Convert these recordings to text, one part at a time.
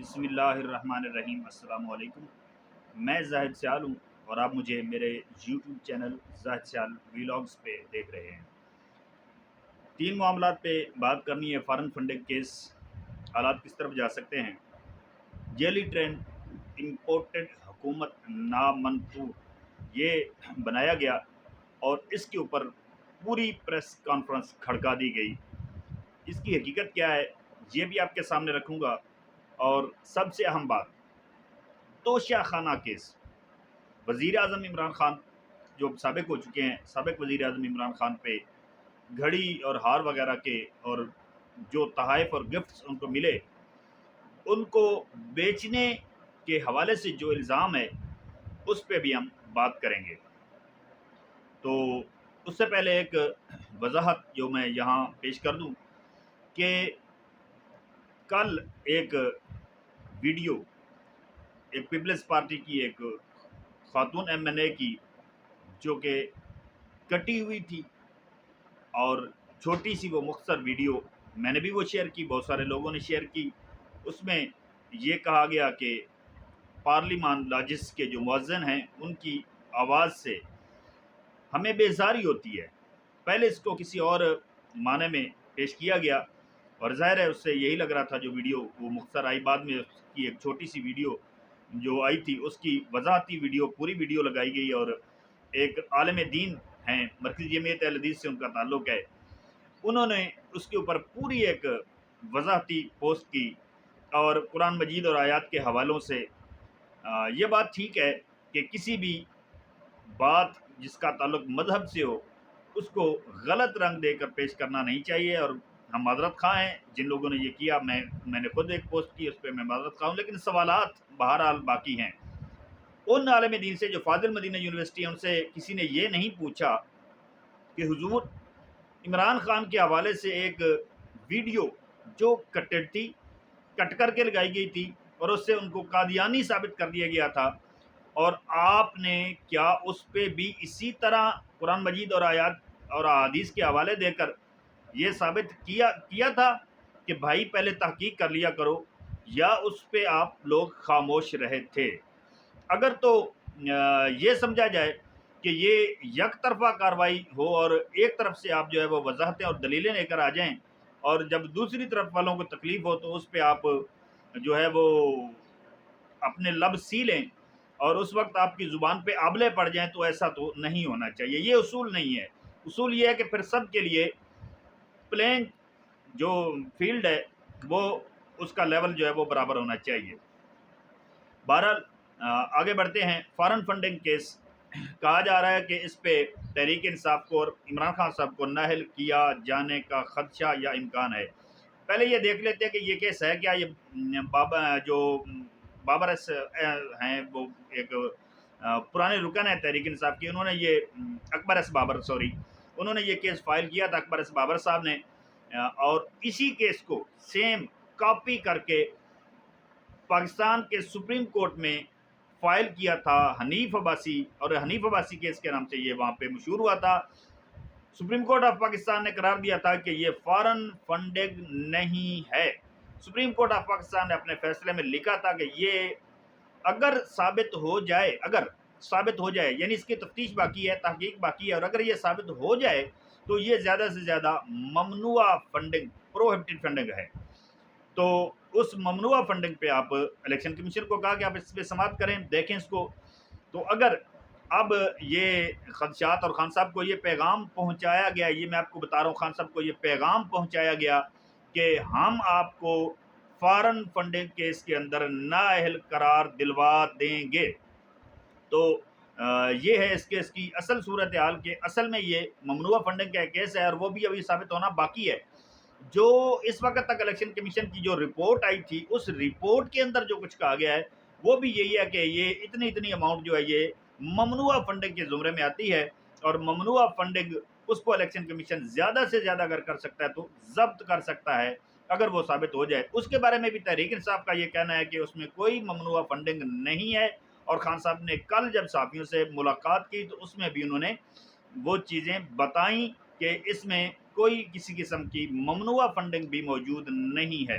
بسم اللہ الرحمن الرحیم۔ السلام علیکم۔ میں زاہد سیال ہوں اور آپ مجھے میرے یوٹیوب چینل زاہد سیال ویلاگز پہ دیکھ رہے ہیں۔ تین معاملات پہ بات کرنی ہے۔ فارن فنڈنگ کیس، حالات کس طرف جا سکتے ہیں، جیلی ٹرین امپورٹڈ حکومت نامنظور یہ بنایا گیا اور اس کے اوپر پوری پریس کانفرنس کھڑکا دی گئی۔ اس کی حقیقت کیا ہے یہ بھی آپ کے سامنے رکھوں گا، اور سب سے اہم بات توشہ خانہ کیس۔ وزیر اعظم عمران خان جو سابق ہو چکے ہیں، سابق وزیر اعظم عمران خان پہ گھڑی اور ہار وغیرہ کے اور جو تحائف اور گفٹس ان کو ملے ان کو بیچنے کے حوالے سے جو الزام ہے اس پہ بھی ہم بات کریں گے۔ تو اس سے پہلے ایک وضاحت جو میں یہاں پیش کر دوں کہ کل ایک ویڈیو ایک پیپلز پارٹی کی ایک خاتون ایم این اے کی جو کہ کٹی ہوئی تھی اور چھوٹی سی وہ مختصر ویڈیو میں نے بھی وہ شیئر کی، بہت سارے لوگوں نے شیئر کی۔ اس میں یہ کہا گیا کہ پارلیمان لاجس کے جو مؤذن ہیں ان کی آواز سے ہمیں بیزاری ہوتی ہے۔ پہلے اس کو کسی اور معنی میں پیش کیا گیا اور ظاہر ہے اس سے یہی لگ رہا تھا جو ویڈیو وہ مختصر آئی، بعد میں اس کی ایک چھوٹی سی ویڈیو جو آئی تھی اس کی وضاحتی ویڈیو پوری ویڈیو لگائی گئی، اور ایک عالم دین ہیں، مرکزی جمعیت اہل حدیث سے ان کا تعلق ہے، انہوں نے اس کے اوپر پوری ایک وضاحتی پوسٹ کی اور قرآن مجید اور آیات کے حوالوں سے یہ بات ٹھیک ہے کہ کسی بھی بات جس کا تعلق مذہب سے ہو اس کو غلط رنگ دے کر پیش کرنا نہیں چاہیے، اور ہم معذرت خواہ ہیں جن لوگوں نے یہ کیا۔ میں نے خود ایک پوسٹ کی، اس پہ میں معذرت خواہ ہوں، لیکن سوالات بہرحال باقی ہیں۔ ان عالم دین سے جو فاضل مدینہ یونیورسٹی ہے ان سے کسی نے یہ نہیں پوچھا کہ حضور عمران خان کے حوالے سے ایک ویڈیو جو کٹڈ تھی، کٹ کر کے لگائی گئی تھی اور اس سے ان کو قادیانی ثابت کر دیا گیا تھا، اور آپ نے کیا اس پہ بھی اسی طرح قرآن مجید اور آیات اور احادیث کے حوالے دے کر یہ ثابت کیا تھا کہ بھائی پہلے تحقیق کر لیا کرو، یا اس پہ آپ لوگ خاموش رہے تھے؟ اگر تو یہ سمجھا جائے کہ یہ یک طرفہ کاروائی ہو اور ایک طرف سے آپ جو ہے وہ وضاحتیں اور دلیلیں لے کر آ جائیں، اور جب دوسری طرف والوں کو تکلیف ہو تو اس پہ آپ جو ہے وہ اپنے لب سی لیں اور اس وقت آپ کی زبان پہ آبلے پڑ جائیں، تو ایسا تو نہیں ہونا چاہیے۔ یہ اصول نہیں ہے۔ اصول یہ ہے کہ پھر سب کے لیے پلینگ جو فیلڈ ہے وہ اس کا لیول جو ہے وہ برابر ہونا چاہیے۔ بہرحال آگے بڑھتے ہیں۔ فارن فنڈنگ کیس، کہا جا رہا ہے کہ اس پہ تحریک انصاف کو اور عمران خان صاحب کو نااہل کیا جانے کا خدشہ یا امکان ہے۔ پہلے یہ دیکھ لیتے ہیں کہ یہ کیس ہے کیا۔ یہ بابر اس ہیں، وہ ایک پرانے رکن ہیں تحریک انصاف کی، انہوں نے یہ اکبر ایس بابر انہوں نے یہ کیس فائل کیا تھا، اکبر ایس بابر صاحب نے، اور اسی کیس کو سیم کاپی کر کے پاکستان کے سپریم کورٹ میں فائل کیا تھا حنیف عباسی، اور حنیف عباسی کیس کے نام سے یہ وہاں پہ مشہور ہوا تھا۔ سپریم کورٹ آف پاکستان نے قرار دیا تھا کہ یہ فارن فنڈنگ نہیں ہے۔ سپریم کورٹ آف پاکستان نے اپنے فیصلے میں لکھا تھا کہ یہ اگر ثابت ہو جائے، یعنی اس کی تفتیش باقی ہے، تحقیق باقی ہے، اور اگر یہ ثابت ہو جائے تو یہ زیادہ سے زیادہ ممنوع فنڈنگ، پروہیبٹڈ فنڈنگ ہے۔ تو اس ممنوع فنڈنگ پہ آپ الیکشن کمیشن کو کہا کہ آپ اس پہ سماعت کریں، دیکھیں اس کو۔ تو اگر اب یہ خدشات اور خان صاحب کو یہ پیغام پہنچایا گیا، یہ میں آپ کو بتا رہا ہوں، خان صاحب کو یہ پیغام پہنچایا گیا کہ ہم آپ کو فارن فنڈنگ کیس کے اندر نااہل قرار دلوا دیں گے، تو یہ ہے اس کیس کی اصل صورتحال کہ اصل میں یہ ممنوع فنڈنگ کا کیس ہے، اور وہ بھی ابھی ثابت ہونا باقی ہے۔ جو اس وقت تک الیکشن کمیشن کی جو رپورٹ آئی تھی، اس رپورٹ کے اندر جو کچھ کہا گیا ہے وہ بھی یہی ہے کہ یہ اتنی اماؤنٹ جو ہے یہ ممنوع فنڈنگ کے زمرے میں آتی ہے، اور ممنوع فنڈنگ اس کو الیکشن کمیشن زیادہ سے زیادہ اگر کر سکتا ہے تو ضبط کر سکتا ہے اگر وہ ثابت ہو جائے۔ اس کے بارے میں بھی تحریک انصاف کا یہ کہنا ہے کہ اس میں کوئی ممنوع فنڈنگ نہیں ہے، اور خان صاحب نے کل جب صحافیوں سے ملاقات کی تو اس میں بھی انہوں نے وہ چیزیں بتائیں کہ اس میں کوئی کسی قسم کی ممنوع فنڈنگ بھی موجود نہیں ہے۔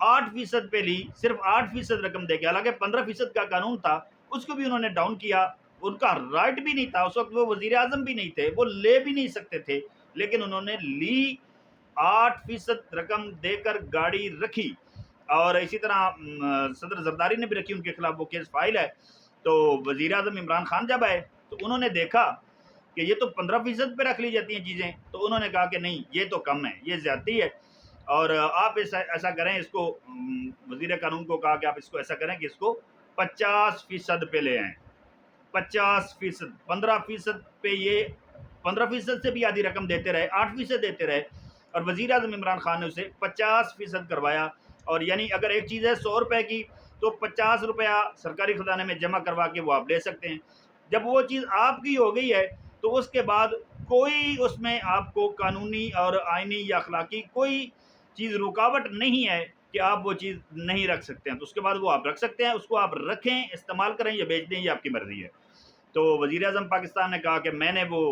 8% پہ لی، صرف 8% رقم دے کے، حالانکہ 15% کا قانون تھا، اس کو بھی انہوں نے ڈاؤن کیا. ان کا رائٹ بھی نہیں تھا، اس وقت وہ وزیر اعظم بھی نہیں تھے، وہ لے بھی نہیں سکتے تھے، لیکن انہوں نے لی. 8% رقم دے کر گاڑی رکھی. اور اسی طرح صدر زرداری نے بھی رکھی، ان کے خلاف وہ کیس فائل ہے. تو وزیر اعظم عمران خان جب آئے تو انہوں نے دیکھا کہ یہ تو 15% پہ رکھ لی جاتی ہیں چیزیں، تو انہوں نے کہا کہ نہیں، یہ تو کم ہے، یہ زیادتی ہے، اور آپ ایسا کریں، اس کو وزیر قانون کو کہا کہ آپ اس کو ایسا کریں کہ اس کو 50% پہ لے آئیں. 50%، 15% پہ، یہ 15% سے بھی آدھی رقم دیتے رہے، 8% دیتے رہے، اور وزیر اعظم عمران خان نے اسے 50% کروایا. اور یعنی اگر ایک چیز ہے 100 روپے کی، تو 50 روپیہ سرکاری خزانے میں جمع کروا کے وہ آپ لے سکتے ہیں. جب وہ چیز آپ کی ہو گئی ہے تو اس کے بعد کوئی اس میں آپ کو قانونی اور آئینی یا اخلاقی کوئی چیز رکاوٹ نہیں ہے کہ آپ وہ چیز نہیں رکھ سکتے ہیں. تو اس کے بعد وہ آپ رکھ سکتے ہیں، اس کو آپ رکھیں، استعمال کریں یا بیچ دیں، یہ آپ کی مرضی ہے. تو وزیر اعظم پاکستان نے کہا کہ میں نے وہ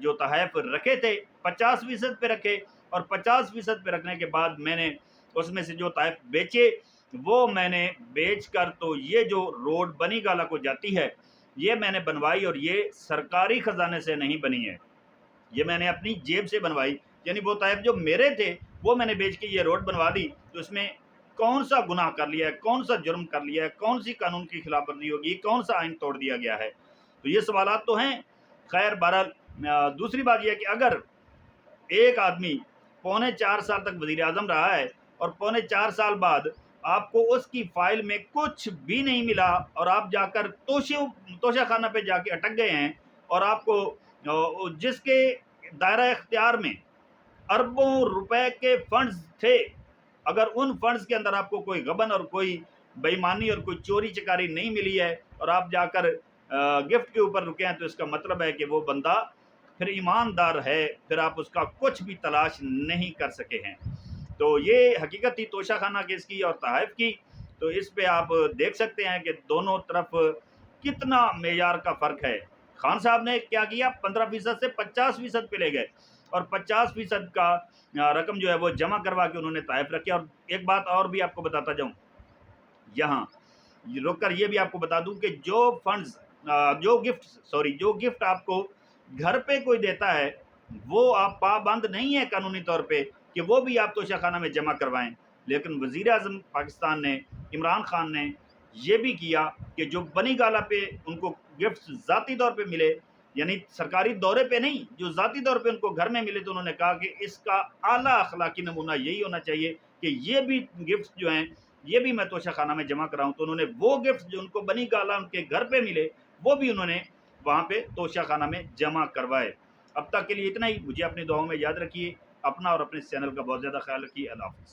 جو تحائف رکھے تھے 50% پہ رکھے، اور 50% پہ رکھنے کے بعد میں نے اس میں سے جو تحائف بیچے وہ میں نے بیچ کر، تو یہ جو روڈ بنی گالا کو جاتی ہے یہ میں نے بنوائی، اور یہ سرکاری خزانے سے نہیں بنی ہے، یہ میں نے اپنی جیب سے بنوائی. یعنی وہ تحائف جو میرے تھے وہ میں نے بیچ کے یہ روڈ بنوا دی. تو اس میں کون سا گناہ کر لیا ہے، کون سا جرم کر لیا ہے، کون سی قانون کی خلاف ورزی ہوگی، کون سا آئین توڑ دیا گیا ہے؟ تو یہ سوالات تو ہیں. خیر بہرحال دوسری بات یہ ہے کہ اگر ایک آدمی 4.25 سال تک وزیر اعظم رہا ہے، اور 4.25 سال بعد آپ کو اس کی فائل میں کچھ بھی نہیں ملا، اور آپ جا کر توشہ خانہ پہ جا کے اٹک گئے ہیں، اور آپ کو جس کے دائرہ اختیار میں اربوں روپے کے فنڈز تھے، اگر ان فنڈز کے اندر آپ کو کوئی غبن اور کوئی بے ایمانی اور کوئی چوری چکاری نہیں ملی ہے، اور آپ جا کر گفٹ کے اوپر رکے ہیں، تو اس کا مطلب ہے کہ وہ بندہ پھر ایماندار ہے، پھر آپ اس کا کچھ بھی تلاش نہیں کر سکے ہیں. تو یہ حقیقت تھی توشہ خانہ کیس کی اور تحائف کی. تو اس پہ آپ دیکھ سکتے ہیں کہ دونوں طرف کتنا معیار کا فرق ہے. خان صاحب نے کیا کیا، 15% سے 50% پہ لے گئے، اور 50% کا رقم جو ہے وہ جمع کروا کے انہوں نے تحائف رکھے. اور ایک بات اور بھی آپ کو بتاتا جاؤں، یہاں رک کر یہ بھی آپ کو بتا دوں کہ جو فنڈز جو گفٹ آپ کو گھر پہ کوئی دیتا ہے، وہ آپ پابند نہیں ہے قانونی طور پہ کہ وہ بھی آپ توشہ خانہ میں جمع کروائیں. لیکن وزیر اعظم پاکستان نے، عمران خان نے یہ بھی کیا کہ جو بنی گالا پہ ان کو گفٹ ذاتی طور پہ ملے، یعنی سرکاری دورے پہ نہیں، جو ذاتی طور پہ ان کو گھر میں ملے، تو انہوں نے کہا کہ اس کا اعلیٰ اخلاقی نمونہ یہی ہونا چاہیے کہ یہ بھی گفٹ جو ہیں یہ بھی میں توشہ خانہ میں جمع کراؤں. تو انہوں نے وہ گفٹ جو ان کو بنی گالا ان کے گھر پہ ملے وہ بھی انہوں نے وہاں پہ توشہ خانہ میں جمع کروائے. اب تک کے لیے اتنا ہی. مجھے اپنی دعاؤں میں یاد رکھیے، اپنا اور اپنے چینل کا بہت زیادہ خیال رکھیے. اللہ حافظ.